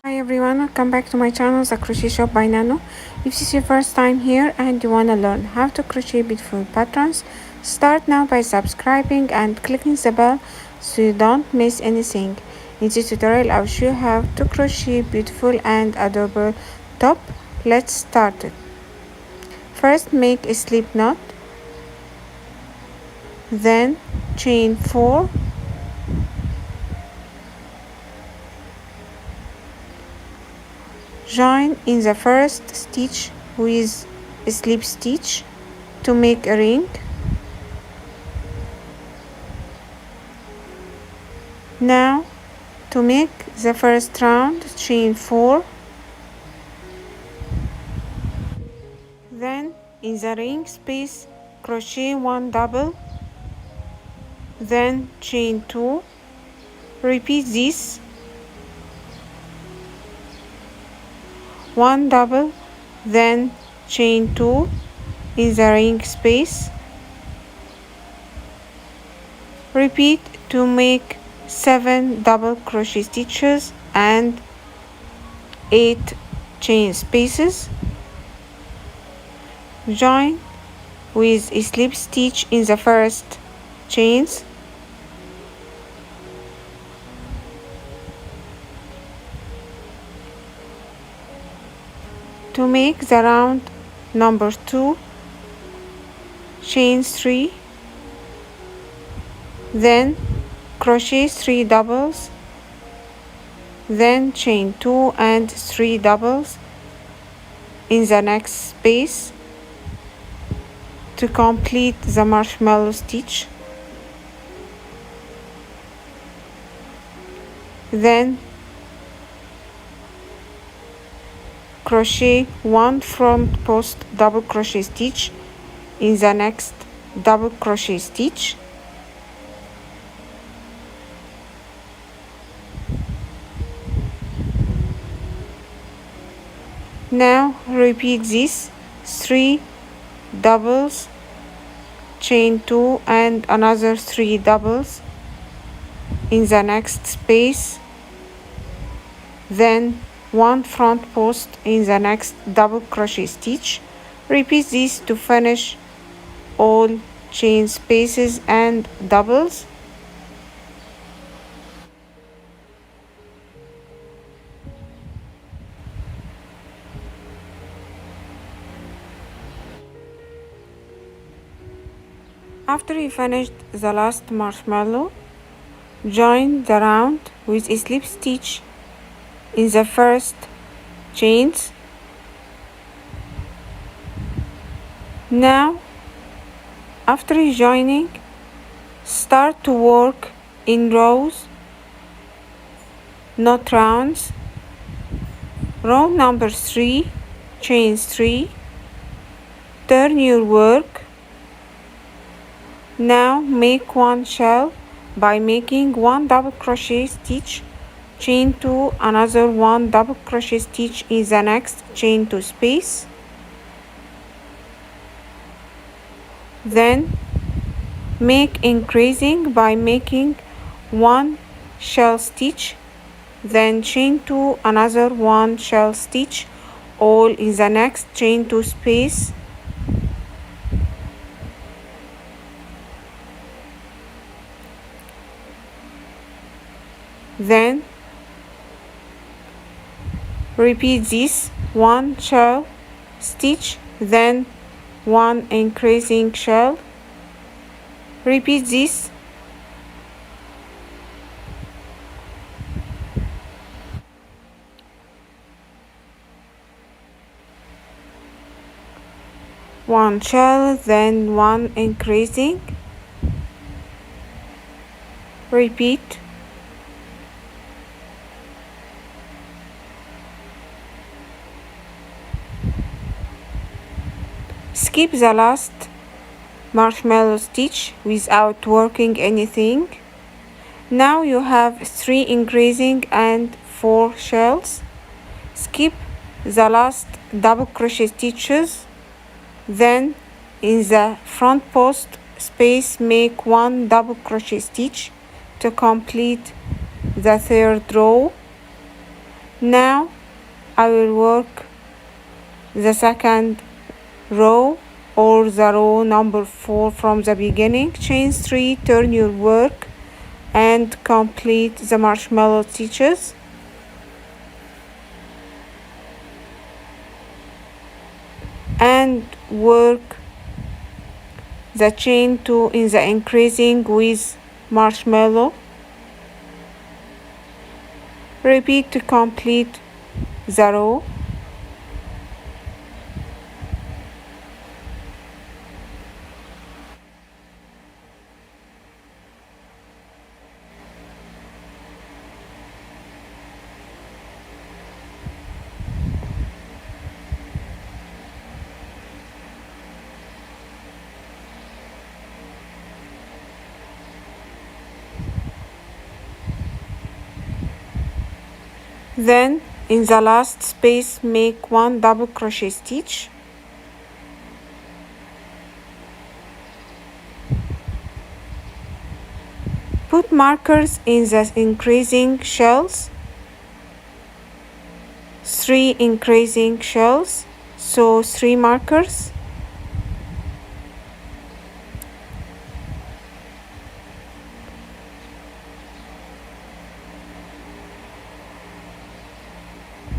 Hi everyone, welcome back to my channel, The Crochet Shop by Nano. If this is your first time here and you wanna learn how to crochet beautiful patterns, start now by subscribing and clicking the bell so you don't miss anything. In this tutorial, I'll show you how to crochet beautiful and adorable top. Let's start it. First, make a slip knot, then chain 4, join in the first stitch with a slip stitch to make a ring. Now to make the first round, chain 4, then in the ring space crochet 1 double, then chain 2, repeat this, 1 double, then chain 2 in the ring space, repeat to make 7 double crochet stitches and 8 chain spaces. Join with a slip stitch in the first chains, to make the round number 2, chain 3, then crochet 3 doubles, then chain 2 and 3 doubles in the next space to complete the marshmallow stitch. Then crochet 1 front post double crochet stitch in the next double crochet stitch. Now repeat this 3 doubles, chain 2 and another 3 doubles in the next space, then 1 front post in the next double crochet stitch. Repeat this to finish all chain spaces and doubles. After you finished the last marshmallow, join the round with a slip stitch in the first chains. Now, after joining, start to work in rows, not rounds. Row number 3, chains 3, turn your work. Now make 1 shell by making 1 double crochet stitch, chain 2, another 1 double crochet stitch in the next chain 2 space, then make increasing by making 1 shell stitch, then chain 2, another 1 shell stitch, all in the next chain 2 space. Then repeat this 1 shell stitch, then 1 increasing shell. Repeat this. One shell, then 1 increasing. Repeat. Skip the last marshmallow stitch without working anything. Now you have 3 increasing and 4 shells. Skip the last double crochet stitches, then in the front post space make 1 double crochet stitch to complete the third row. Now I will work the second row or the row number 4 from the beginning. Chain 3, turn your work and complete the marshmallow stitches. And work the chain 2 in the increasing with marshmallow. Repeat to complete the row. Then in the last space make 1 double crochet stitch. Put markers in the increasing shells, 3 increasing shells, so 3 markers.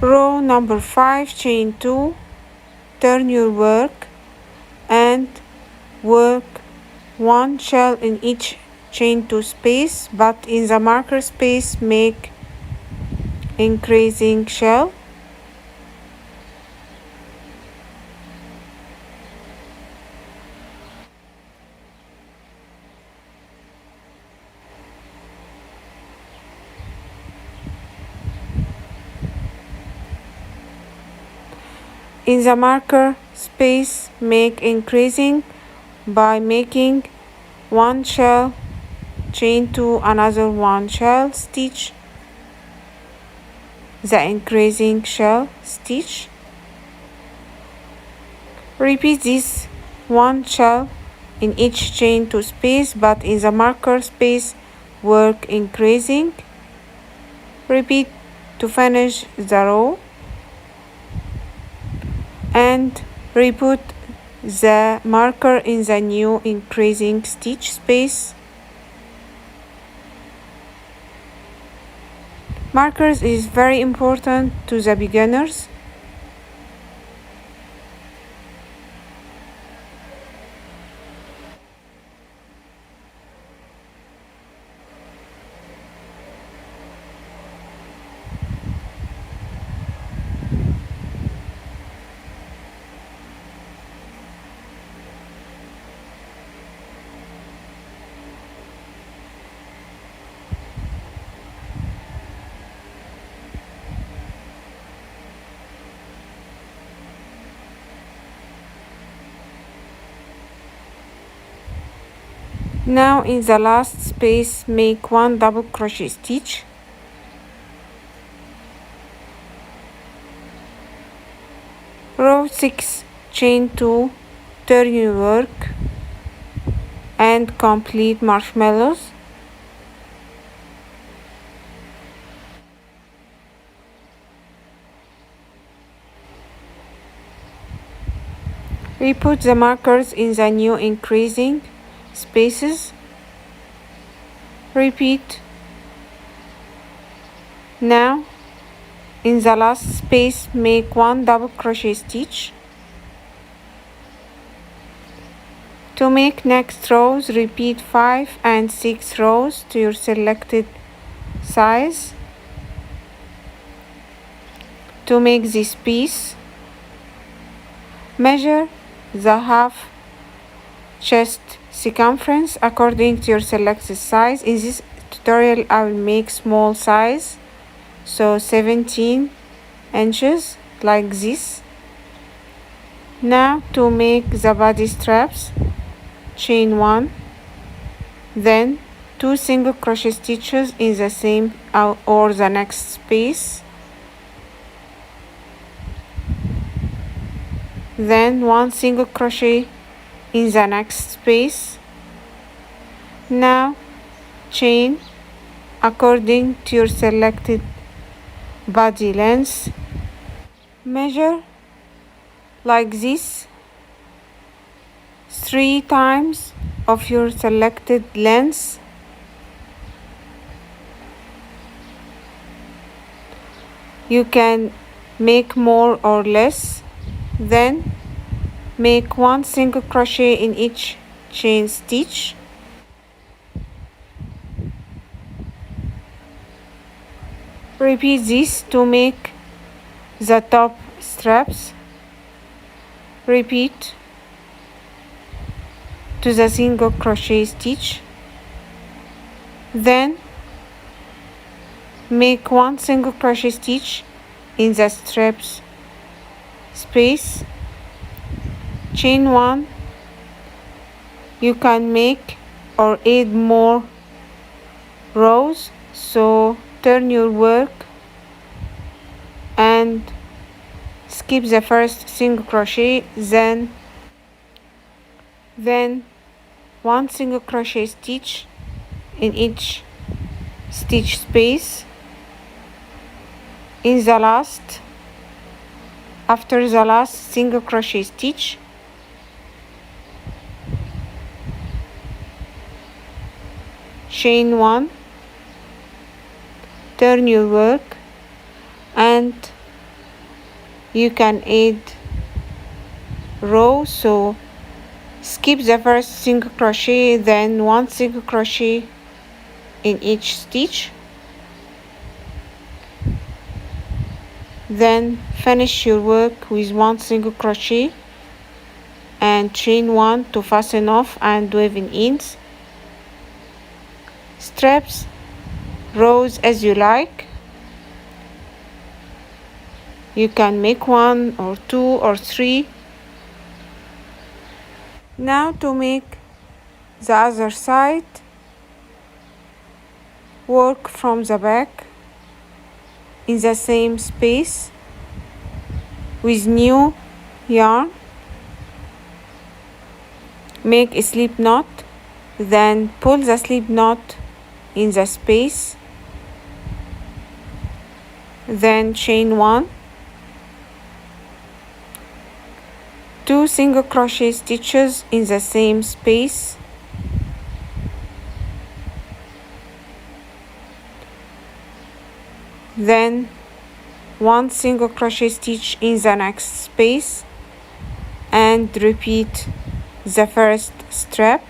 Row number 5, chain 2, turn your work and work 1 shell in each chain 2 space, but in the marker space make increasing shell. In the marker space make increasing by making 1 shell, chain 2, another 1 shell, stitch the increasing shell, stitch. Repeat this 1 shell in each chain 2 space, but in the marker space work increasing. Repeat to finish the row and re-put the marker in the new increasing stitch space. Markers is very important to the beginners. Now in the last space make 1 double crochet stitch. Row 6, chain 2, turn your work and complete marshmallows. We put the markers in the new increasing spaces. Repeat. Now in the last space make 1 double crochet stitch. To make next rows, repeat 5 and 6 rows to your selected size. To make this piece, measure the half chest circumference according to your selected size. In this tutorial I will make small size, so 17 inches like this. Now to make the body straps, chain 1, then 2 single crochet stitches in the same or the next space, then 1 single crochet in the next space. Now chain according to your selected body length. Measure like this 3 times of your selected length. You can make more or less. Then make 1 single crochet in each chain stitch. Repeat this to make the top straps. Repeat to the single crochet stitch. Then make 1 single crochet stitch in the straps space. Chain 1. You can make or add more rows, so turn your work and skip the first single crochet, then 1 single crochet stitch in each stitch space. In the last, after the last single crochet stitch, chain 1, turn your work, and you can add row, so skip the first single crochet, then 1 single crochet in each stitch, then finish your work with 1 single crochet and chain 1 to fasten off and weave in ends. Straps, rows as you like. You can make 1 or 2 or 3. Now to make the other side, work from the back in the same space with new yarn. Make a slip knot, then pull the slip knot in the space, then chain 1, 2 single crochet stitches in the same space, then 1 single crochet stitch in the next space, and repeat the first strap.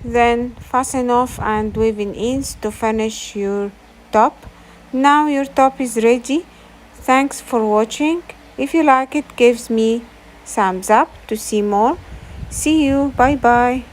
Then fasten off and weave in ends to finish your top. Now your top is ready. Thanks for watching. If you like it, give me thumbs up to see more. See you. Bye bye.